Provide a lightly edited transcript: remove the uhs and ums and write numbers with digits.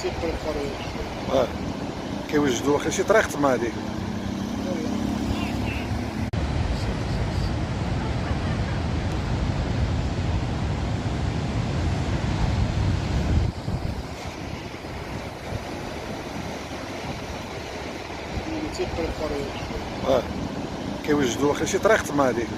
تيقبل القضيه. كيوجدوا واخا شي طريق تما هاديك. تيقبل القضيه. كيوجدوا واخا شي طريق تما هاديك.